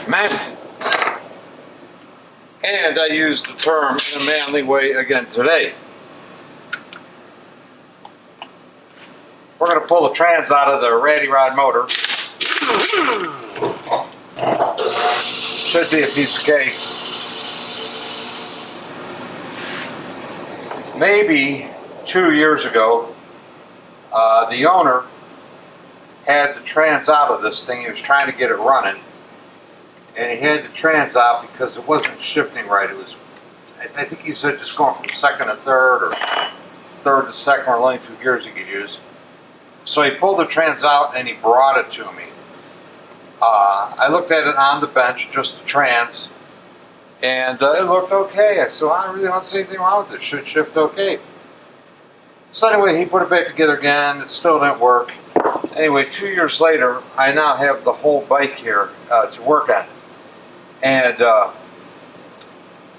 man. And I use the term in a manly way again today. We're going to pull the trans out of the Ratty Rod motor. Should be a piece of cake. Maybe 2 years ago, the owner had the trans out of this thing. He was trying to get it running. And he had the trans out because it wasn't shifting right. It was, I think he said, just going from second to third or third to second, or only 2 gears he could use. So he pulled the trans out and he brought it to me. I looked at it on the bench, just the trans, and it looked okay. I said, well, I really don't see anything wrong with it. It should shift okay. So anyway, he put it back together again. It still didn't work. Anyway, 2 years later, I now have the whole bike here to work on. And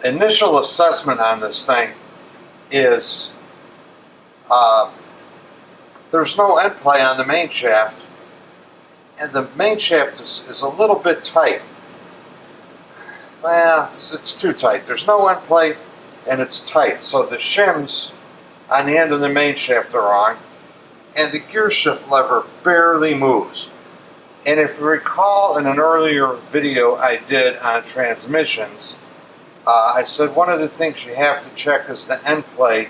initial assessment on this thing is there's no end play on the main shaft, and the main shaft is a little bit tight. Well, it's too tight. There's no end play, and it's tight. So the shims on the end of the main shaft are wrong, and the gear shift lever barely moves. And if you recall in an earlier video I did on transmissions, I said one of the things you have to check is the end play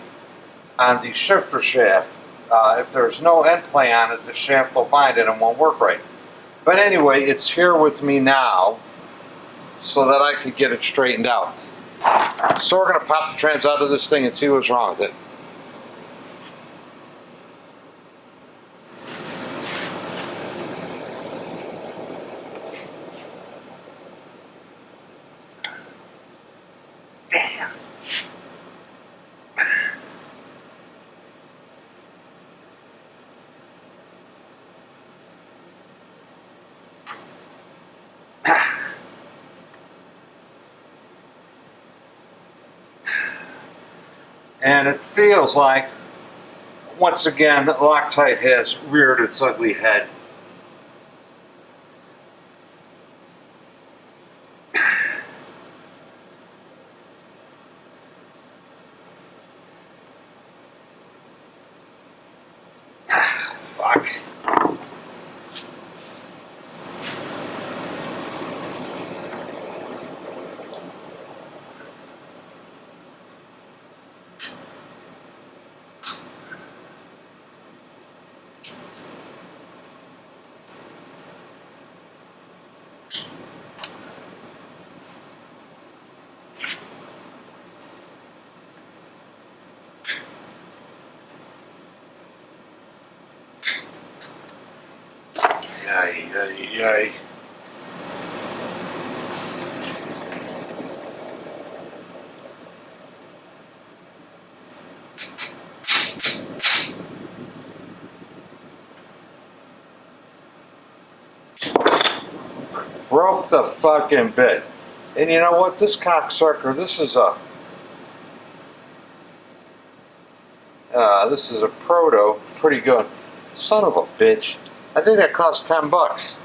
on the shifter shaft. If there's no end play on it, the shaft will bind it and won't work right. But anyway, it's here with me now so that I could get it straightened out. So we're going to pop the trans out of this thing and see what's wrong with it. Damn. And it feels like, once again, Loctite has reared its ugly head. Fuck. Yay, yay, yay. Broke the fucking bit. And you know what? This cocksucker, this is a proto, pretty good. Son of a bitch. I think that cost $10.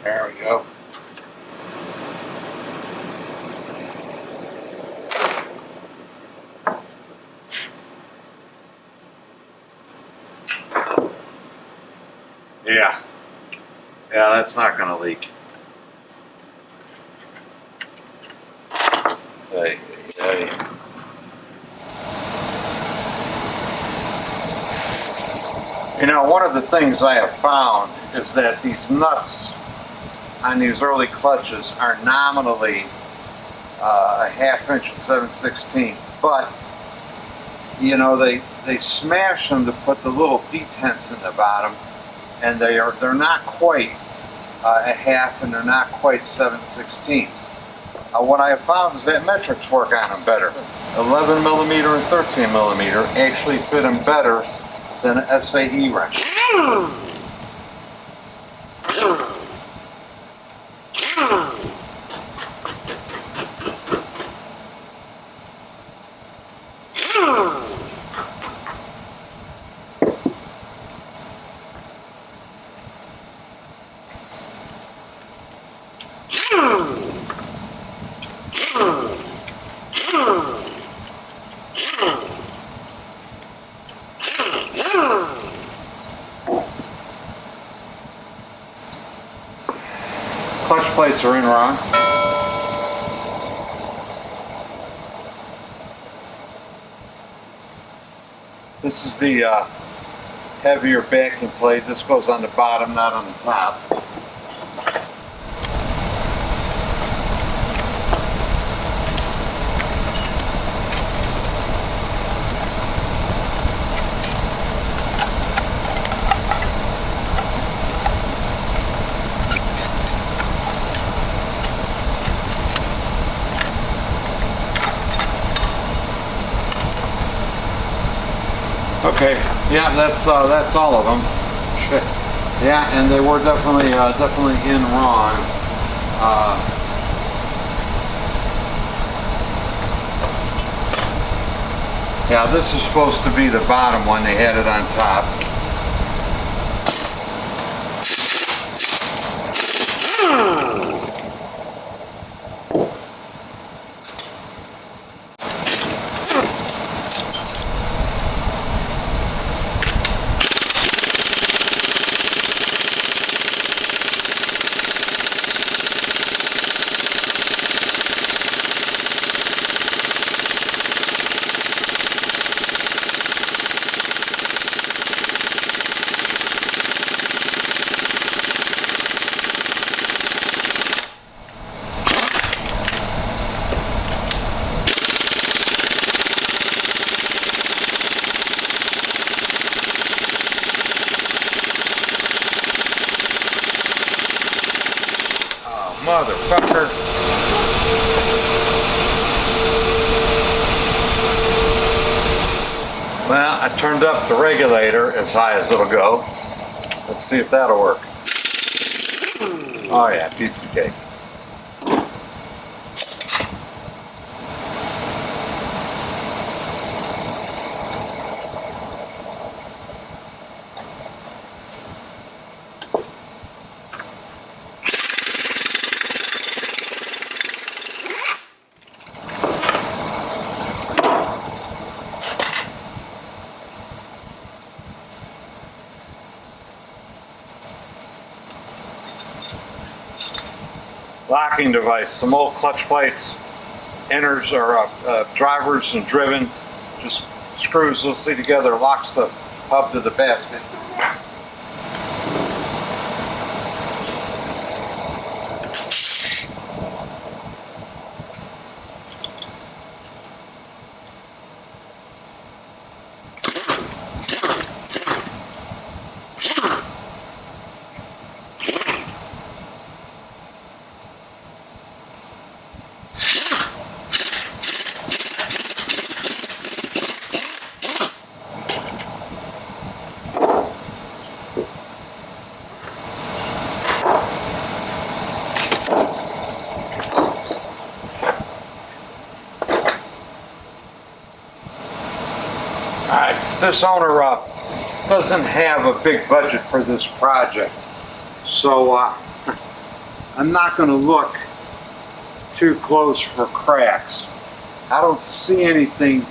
There we go. Yeah. Yeah, that's not going to leak. Hey, hey. You know, one of the things I have found is that these nuts on these early clutches are nominally a 1/2 inch and 7/16, but you know they smash them to put the little detents in the bottom, and they're not quite a half, and they're not quite 7/16. What I have found is that metrics work on them better. 11 millimeter and 13 millimeter actually fit them better than an SAE wrench. Clutch plates are in wrong. This is the heavier backing plate. This goes on the bottom, not on the top. Okay, yeah, that's all of them. Shit. Yeah, and they were definitely in wrong. Yeah, this is supposed to be the bottom one. They had it on top. Motherfucker. Well, I turned up the regulator as high as it'll go. Let's see if that'll work. Oh yeah, pizza cake. Locking device, some old clutch plates, inners or drivers and driven, just screws loosely together, locks the hub to the basket. This owner doesn't have a big budget for this project, so I'm not going to look too close for cracks. I don't see anything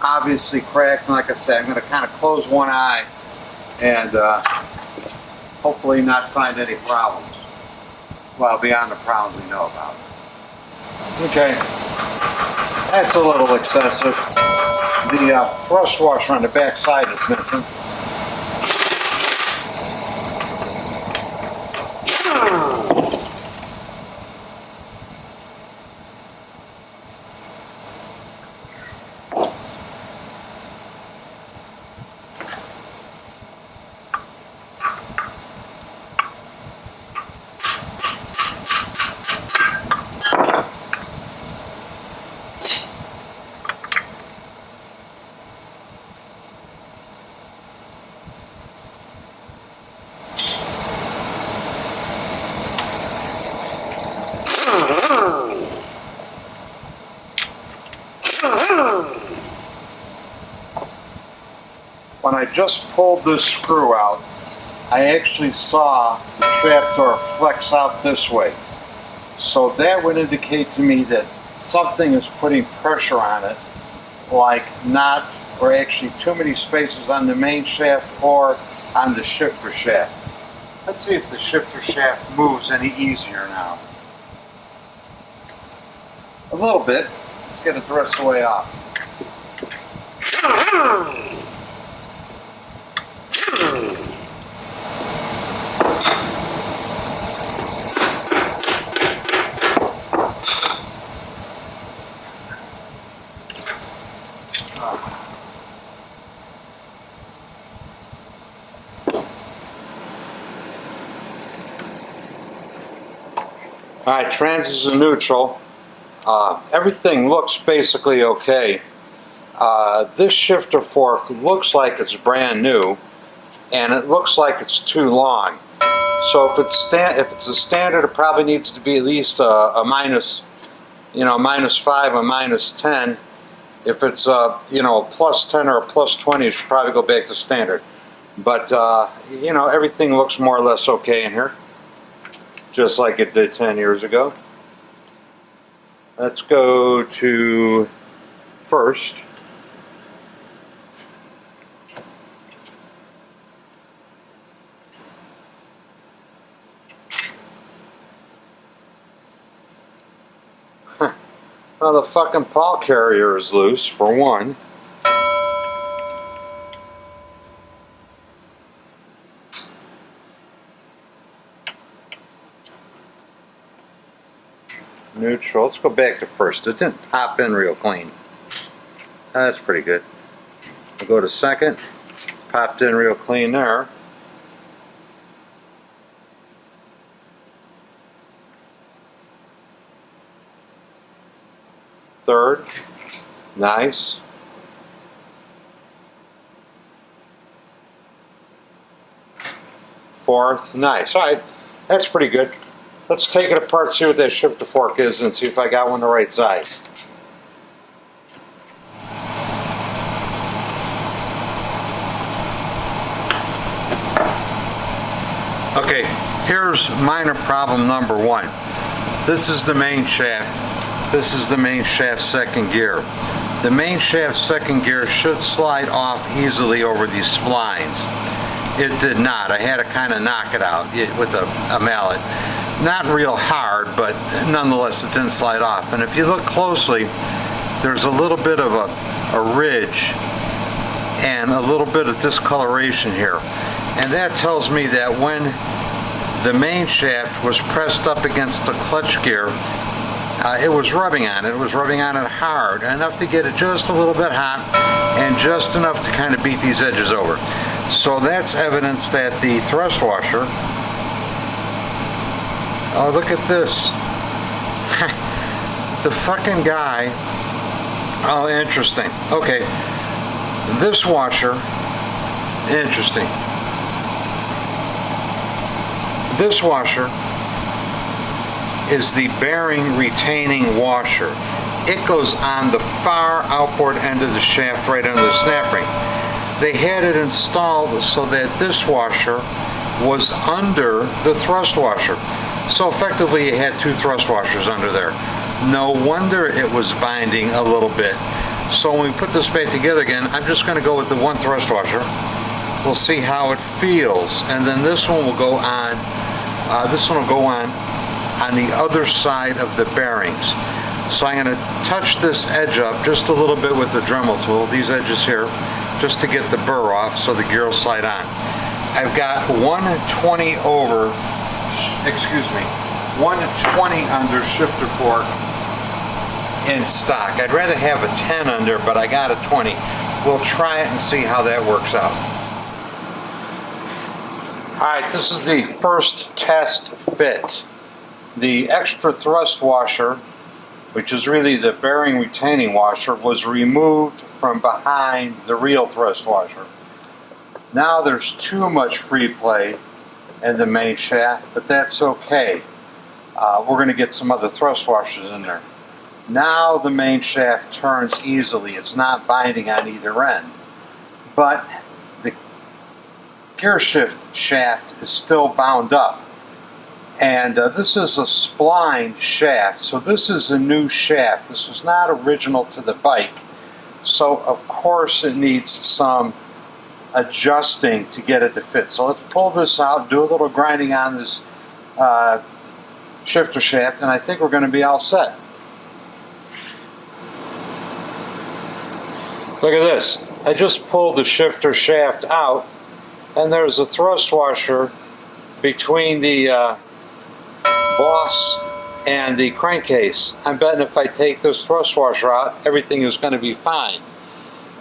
obviously cracked. Like I said, I'm going to kind of close one eye and hopefully not find any problems. Well, beyond the problems we know about. Okay, that's a little excessive. The thrust washer on the back side is missing. when I just pulled this screw out, I actually saw the trapdoor flex out this way. So that would indicate to me that something is putting pressure on it, like not, or actually too many spaces on the main shaft or on the shifter shaft. Let's see if the shifter shaft moves any easier now. A little bit. Let's get it the rest of the way off. Alright, trans is neutral. Everything looks basically okay. This shifter fork looks like it's brand new, and it looks like it's too long. So if it's a standard, it probably needs to be at least a minus, -5 or -10. If it's a +10 or a +20, it should probably go back to standard. But everything looks more or less okay in here, just like it did 10 years ago. Let's go to first. Well, the fucking Pawl carrier is loose, for one. Neutral. Let's go back to first. It didn't pop in real clean. That's pretty good. We'll go to second. Popped in real clean there. Third. Nice. Fourth. Nice. Alright. That's pretty good. Let's take it apart, see what that shifter fork is, and see if I got one the right size. Okay, here's minor problem number one. This is the main shaft. This is the main shaft second gear. The main shaft second gear should slide off easily over these splines. It did not. I had to kind of knock it out with a mallet. Not real hard, but nonetheless it didn't slide off. And if you look closely, there's a little bit of a ridge and a little bit of discoloration here. And that tells me that when the main shaft was pressed up against the clutch gear, it was rubbing on it. It was rubbing on it hard, enough to get it just a little bit hot and just enough to kind of beat these edges over. So that's evidence that the thrust washer, oh, look at this. The fucking guy. Oh, interesting. Okay. This washer. Interesting. This washer is the bearing retaining washer. It goes on the far outboard end of the shaft right under the snap ring. They had it installed so that this washer was under the thrust washer. So effectively you had two thrust washers under there. No wonder it was binding a little bit. So when we put this back together again, I'm just going to go with the one thrust washer. We'll see how it feels, and then this one will go on. This one will go on the other side of the bearings. So I'm going to touch this edge up just a little bit with the Dremel tool, these edges here, just to get the burr off so the gear will slide on. I've got 120 over, 120 under shifter fork in stock. I'd rather have a 10 under, but I got a 20. We'll try it and see how that works out. Alright, this is the first test fit. The extra thrust washer, which is really the bearing retaining washer, was removed from behind the real thrust washer. Now there's too much free play in the main shaft, but that's okay. We're going to get some other thrust washers in there. Now the main shaft turns easily. It's not binding on either end. But the gear shift shaft is still bound up. And this is a spline shaft, so this is a new shaft. This was not original to the bike, so of course it needs some adjusting to get it to fit. So let's pull this out, do a little grinding on this shifter shaft, and I think we're going to be all set. Look at this. I just pulled the shifter shaft out, and there's a thrust washer between the boss and the crankcase. I'm betting if I take this thrust washer out, everything is going to be fine.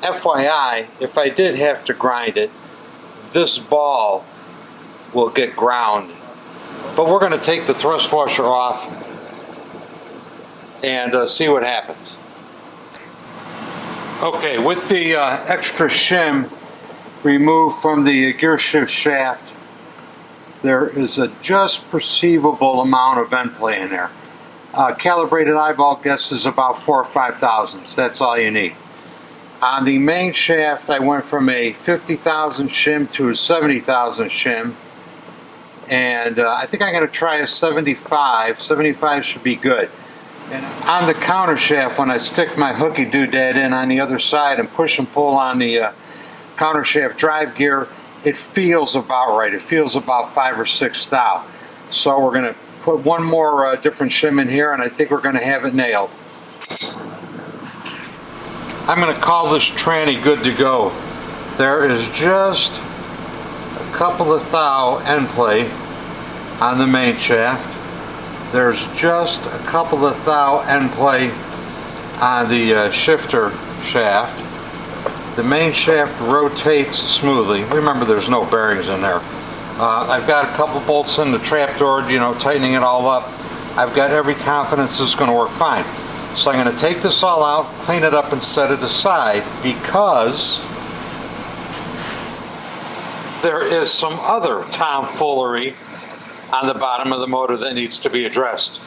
FYI, if I did have to grind it, this ball will get ground. But we're going to take the thrust washer off and see what happens. Okay, with the extra shim removed from the gear shift shaft, there is a just perceivable amount of end play in there. Calibrated eyeball guess is about 4 or 5 thousandths. That's all you need. On the main shaft, I went from a 50,000 shim to a 70,000 shim, and I think I'm going to try a 75. 75 should be good. And on the counter shaft, when I stick my hooky doodad in on the other side and push and pull on the counter shaft drive gear, it feels about right. It feels about 5 or 6 thou. So we're going to put one more different shim in here, and I think we're going to have it nailed. I'm going to call this tranny good to go. There is just a couple of thou end play on the main shaft. There's just a couple of thou end play on the shifter shaft. The main shaft rotates smoothly. Remember, there's no bearings in there. I've got a couple bolts in the trapdoor, you know, tightening it all up. I've got every confidence this is going to work fine. So I'm going to take this all out, clean it up, and set it aside, because there is some other tomfoolery on the bottom of the motor that needs to be addressed.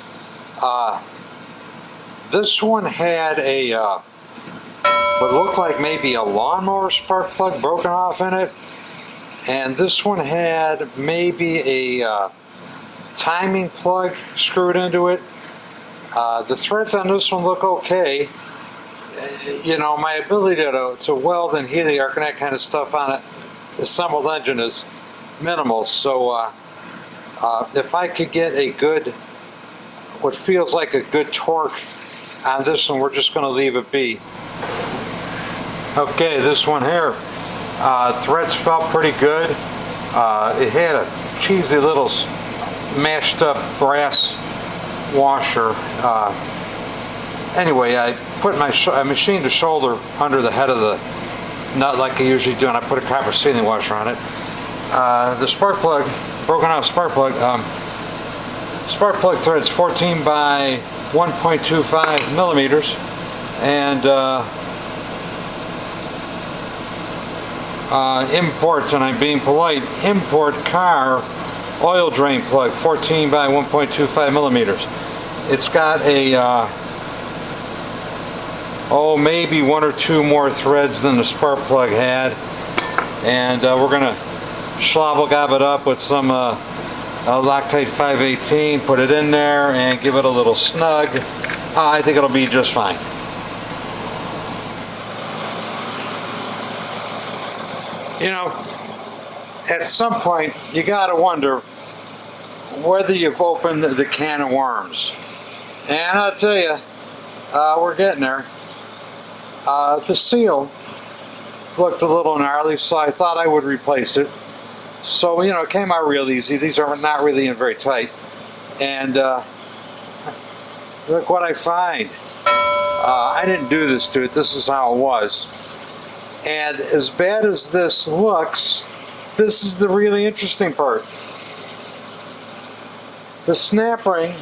This one had a what looked like maybe a lawnmower spark plug broken off in it, and this one had maybe a timing plug screwed into it. The threads on this one look okay. You know, my ability to weld and heliarc and that kind of stuff on an assembled engine is minimal, so if I could get a good, what feels like a good torque on this one, we're just going to leave it be. Okay, this one here, threads felt pretty good. It had a cheesy little mashed up brass washer. Anyway, I put I machined a shoulder under the head of the nut like I usually do, and I put a copper sealing washer on it. The spark plug, broken out spark plug threads 14 by 1.25 millimeters, and import, and I'm being polite, import car oil drain plug 14 by 1.25 millimeters. It's got a maybe 1 or 2 more threads than the spark plug had, and we're gonna schlobble gob it up with some Loctite 518, put it in there and give it a little snug. I think it'll be just fine. You know, at some point you gotta wonder whether you've opened the can of worms, and I'll tell you, we're getting there. The seal looked a little gnarly, so I thought I would replace it. So, you know, it came out real easy. These are not really in very tight, and look what I find. I didn't do this to it. This is how it was. And as bad as this looks, this is the really interesting part. The snap ring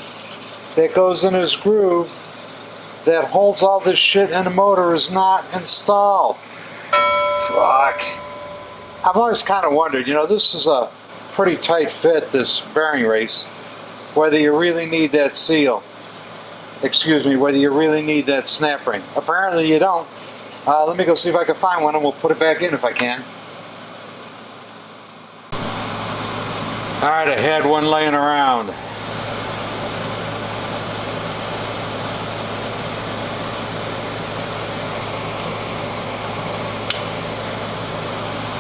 that goes in his groove that holds all this shit in the motor is not installed. Fuck. I've always kind of wondered, you know, this is a pretty tight fit, this bearing race, whether you really need that seal. Excuse me, whether you really need that snap ring. Apparently you don't. Let me go see if I can find one, and we'll put it back in if I can. Alright, I had one laying around.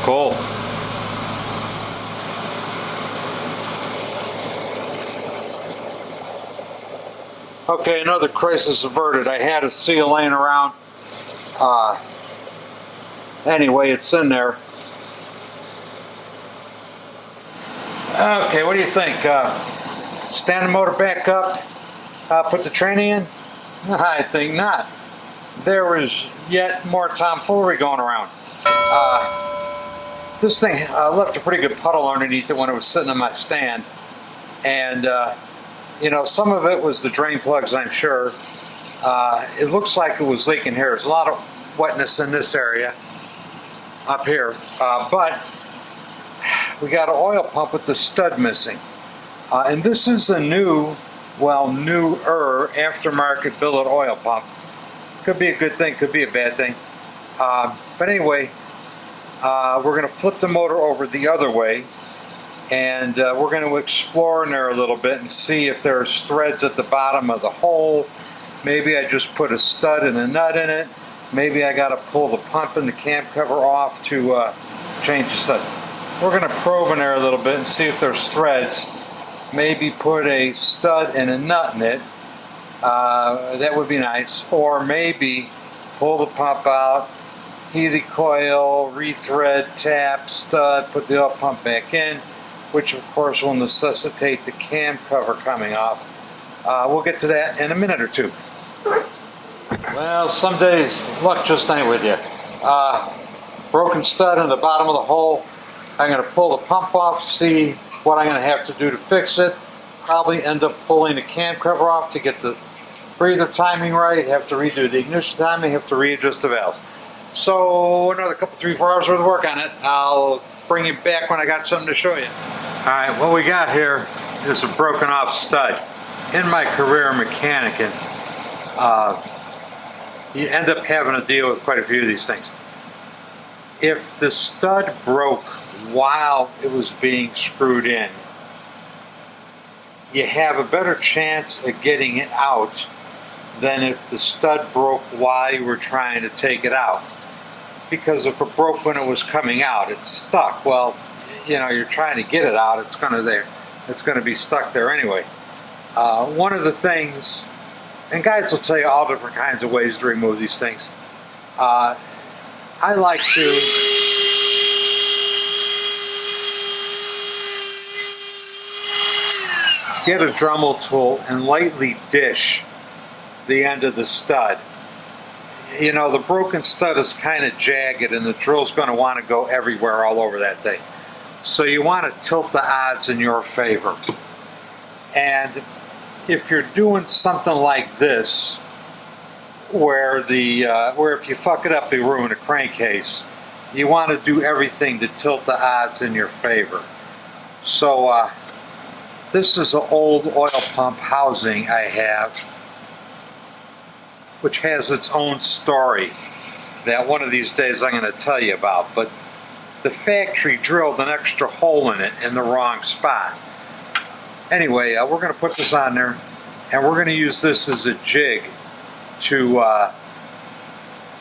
Cool. Okay, another crisis averted. I had a seal laying around. Anyway, it's in there. Okay, what do you think? Stand the motor back up, put the tranny in? I think not. There is yet more tomfoolery going around. This thing left a pretty good puddle underneath it when it was sitting on my stand. And, you know, some of it was the drain plugs, I'm sure. It looks like it was leaking here. There's a lot of wetness in this area up here. But we got an oil pump with the stud missing. And this is a new, well, newer aftermarket billet oil pump. Could be a good thing, could be a bad thing. But anyway, we're going to flip the motor over the other way, and we're going to explore in there a little bit and see if there's threads at the bottom of the hole. Maybe I just put a stud and a nut in it. Maybe I got to pull the pump and the cam cover off to change the stud. We're going to probe in there a little bit and see if there's threads. Maybe put a stud and a nut in it. That would be nice. Or maybe pull the pump out, heated coil, rethread, tap, stud, put the oil pump back in, which of course will necessitate the cam cover coming off. We'll get to that in a minute or two. Well, some days luck just ain't with you. Broken stud in the bottom of the hole. I'm going to pull the pump off, see what I'm going to have to do to fix it. Probably end up pulling the cam cover off to get the breather timing right. Have to redo the ignition timing, have to readjust the valve. So another couple, 3-4 hours worth of work on it. I'll bring you back when I got something to show you. Alright, what we got here is a broken off stud. In my career mechanicking, you end up having to deal with quite a few of these things. If the stud broke while it was being screwed in, you have a better chance of getting it out than if the stud broke while you were trying to take it out. Because if it broke when it was coming out, it's stuck. Well, you know, you're trying to get it out, it's going to be stuck there anyway. One of the things, and guys will tell you all different kinds of ways to remove these things. I like to get a Dremel tool and lightly dish the end of the stud. You know, the broken stud is kind of jagged and the drill's going to want to go everywhere all over that thing. So you want to tilt the odds in your favor. And if you're doing something like this, where if you fuck it up, you ruin a crankcase, you want to do everything to tilt the odds in your favor. So this is an old oil pump housing I have, which has its own story that one of these days I'm going to tell you about. But the factory drilled an extra hole in it in the wrong spot. Anyway, we're going to put this on there, and we're going to use this as a jig to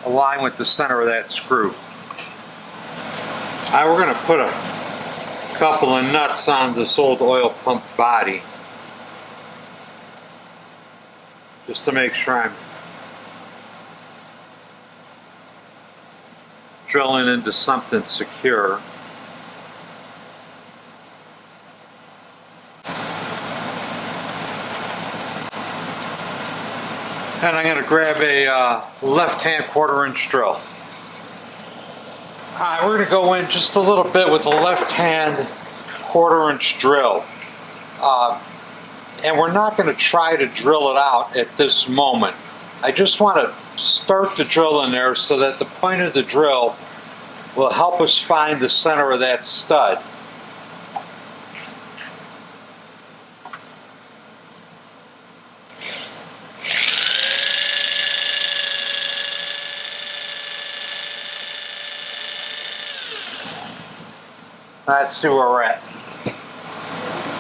align with the center of that screw. We're going to put a couple of nuts on this old oil pump body, just to make sure I'm drilling into something secure. And I'm going to grab a left-hand 1/4-inch drill. Alright, we're going to go in just a little bit with the left-hand 1/4-inch drill. And we're not going to try to drill it out at this moment. I just want to start the drill in there so that the point of the drill will help us find the center of that stud. Let's see where we're at.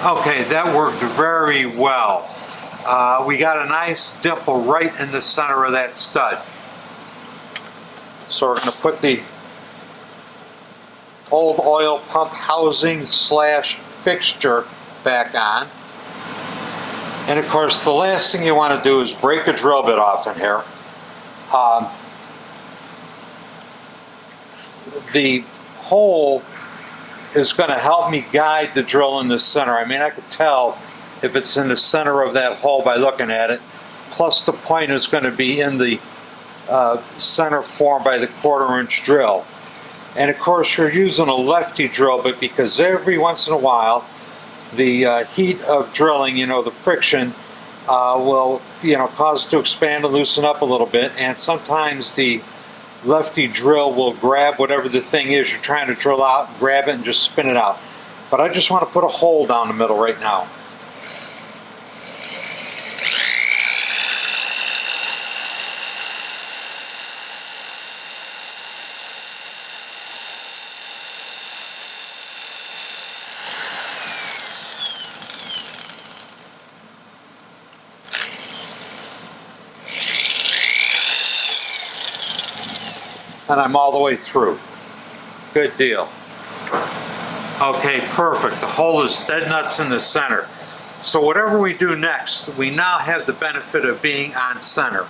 Okay, that worked very well. We got a nice dimple right in the center of that stud. So we're going to put the old oil pump housing slash fixture back on. And of course, the last thing you want to do is break a drill bit off in here. The hole is going to help me guide the drill in the center. I mean, I could tell if it's in the center of that hole by looking at it. Plus the point is going to be in the center formed by the 1/4 inch drill. And of course you're using a lefty drill bit because every once in a while the heat of drilling, the friction will cause it to expand and loosen up a little bit, and sometimes the lefty drill will grab whatever the thing is you're trying to drill out, grab it and just spin it out. But I just want to put a hole down the middle right now. And I'm all the way through. Good deal. Okay, perfect. The hole is dead nuts in the center. So whatever we do next, we now have the benefit of being on center.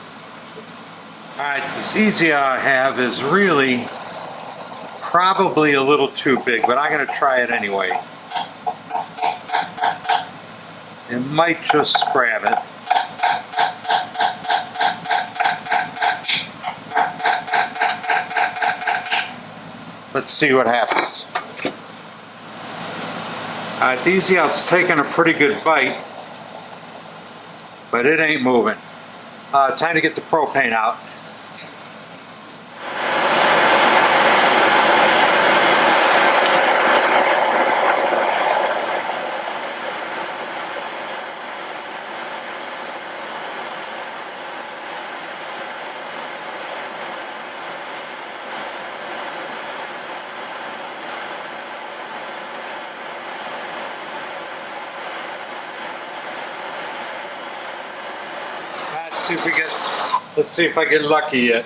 Alright, this easy I have is really probably a little too big, but I'm going to try it anyway. It might just scrap it. Let's see what happens. The easy out's taking a pretty good bite, but it ain't moving. Time to get the propane out. Let's see if I get lucky yet.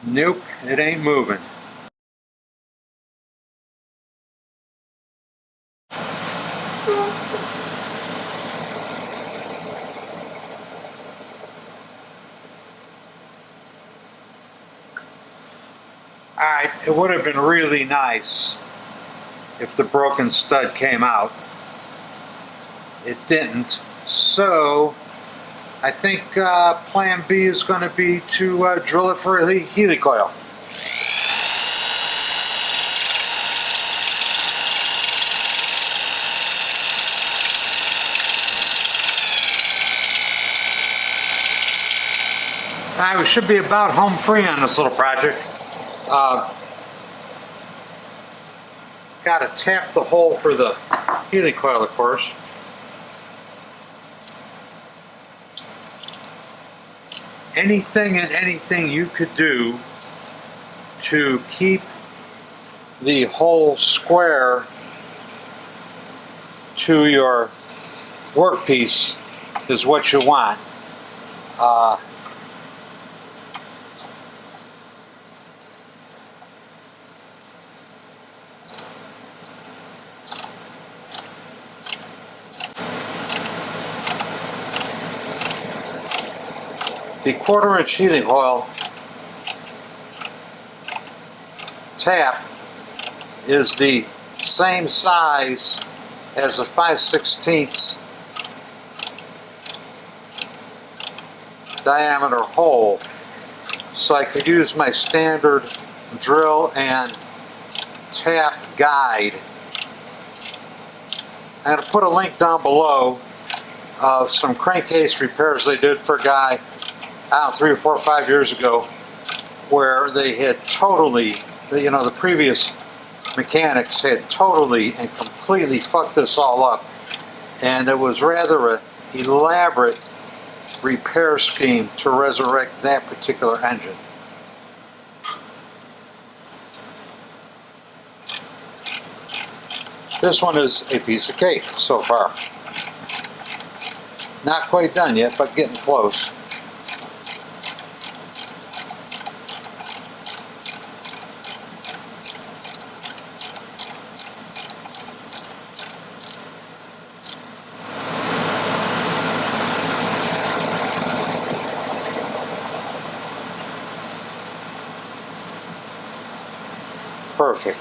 Nope, it ain't moving. Alright, it would have been really nice if the broken stud came out. It didn't. So, I think plan B is going to be to drill it for a helicoil. Alright, we should be about home free on this little project. Got to tap the hole for the helicoil, of course. Anything and anything you could do to keep the hole square to your workpiece is what you want. The 1/4 inch helicoil tap is the same size as a 5/16 diameter hole, so I could use my standard drill and tap guide. I'm going to put a link down below of some crankcase repairs they did for a guy 3 or 4 or 5 years ago, where they had totally, the previous mechanics had totally and completely fucked this all up, and it was rather elaborate repair scheme to resurrect that particular engine. This one is a piece of cake so far. Not quite done yet, but getting close. Perfect.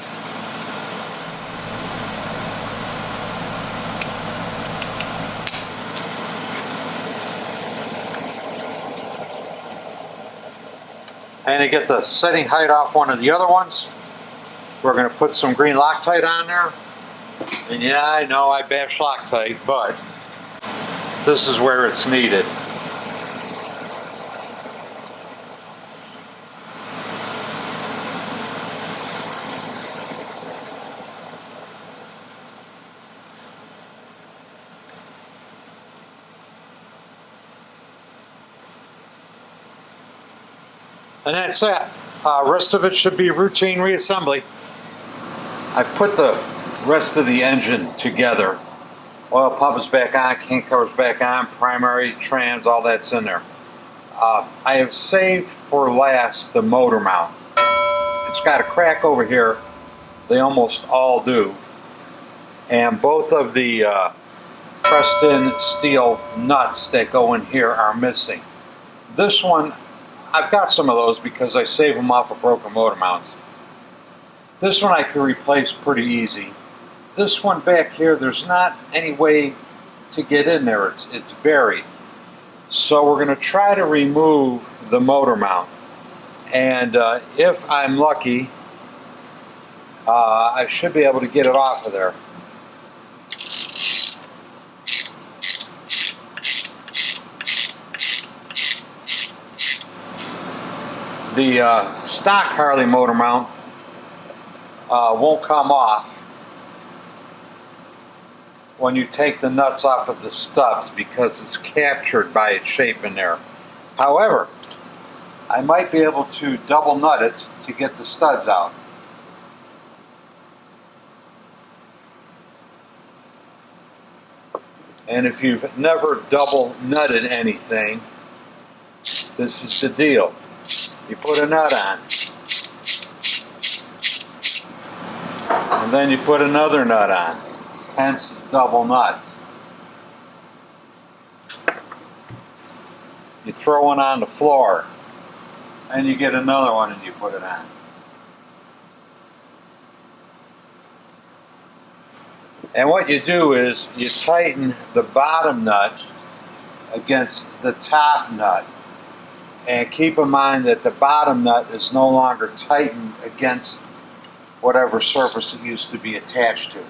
And to get the setting height off one of the other ones, we're going to put some green Loctite on there. And yeah, I know I bash Loctite, but this is where it's needed. And that's it. Rest of it should be routine reassembly. I've put the rest of the engine together. Oil pump is back on, can cover's back on, primary, trans, all that's in there. I have saved for last the motor mount. It's got a crack over here. They almost all do. And both of the pressed in steel nuts that go in here are missing. This one, I've got some of those because I save them off of broken motor mounts. This one I can replace pretty easy. This one back here, there's not any way to get in there. It's buried. So we're going to try to remove the motor mount. And if I'm lucky, I should be able to get it off of there. The stock Harley motor mount won't come off when you take the nuts off of the stubs because it's captured by its shape in there. However, I might be able to double nut it to get the studs out. And if you've never double nutted anything, this is the deal. You put a nut on, and then you put another nut on, hence double nuts. You throw one on the floor, and you get another one and you put it on. And what you do is you tighten the bottom nut against the top nut. And keep in mind that the bottom nut is no longer tightened against whatever surface it used to be attached to.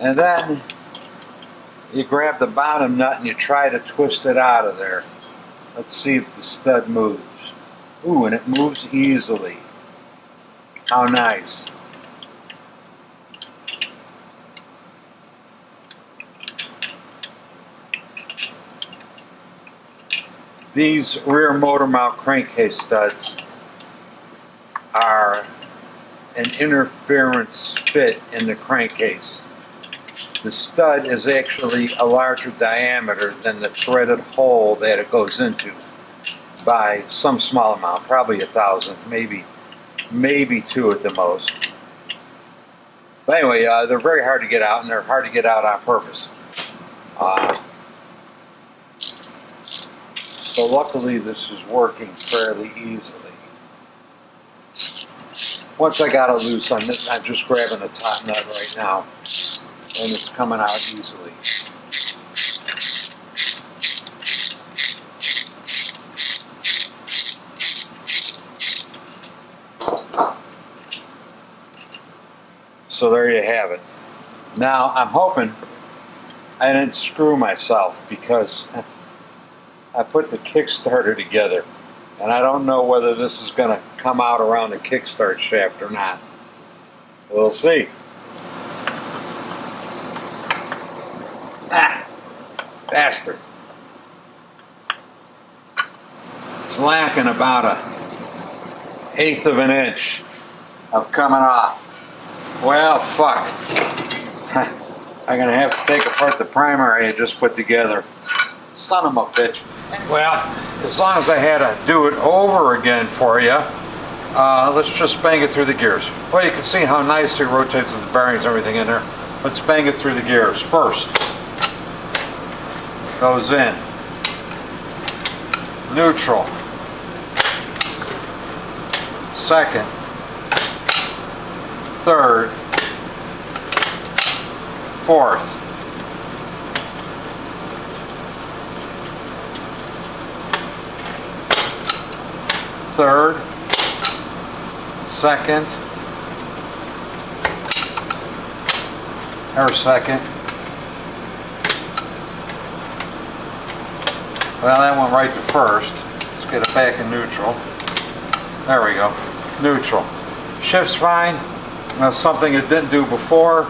And then you grab the bottom nut and you try to twist it out of there. Let's see if the stud moves. Ooh, and it moves easily. How nice. These rear motor mount crankcase studs are an interference fit in the crankcase. The stud is actually a larger diameter than the threaded hole that it goes into by some small amount, probably 1,000th, maybe 2 at the most. But anyway, they're very hard to get out, and they're hard to get out on purpose. So luckily this is working fairly easily. Once I got it loose, I'm just grabbing the top nut right now, and it's coming out easily. So there you have it. Now I'm hoping I didn't screw myself because I put the kickstarter together, and I don't know whether this is going to come out around the kickstart shaft or not. We'll see. bastard. It's lacking about 1/8 of an inch of coming off. Well, fuck. I'm gonna have to take apart the primer I just put together. Son of a bitch. Well, as long as I had to do it over again for you, let's just bang it through the gears. Well, you can see how nicely it rotates with the bearings and everything in there. Let's bang it through the gears. First, goes in. Neutral. Second. Third. Fourth. Third. Second. Or second. Well, that went right to first. Let's get it back in neutral. There we go. Neutral. Shift's fine. That's something it didn't do before.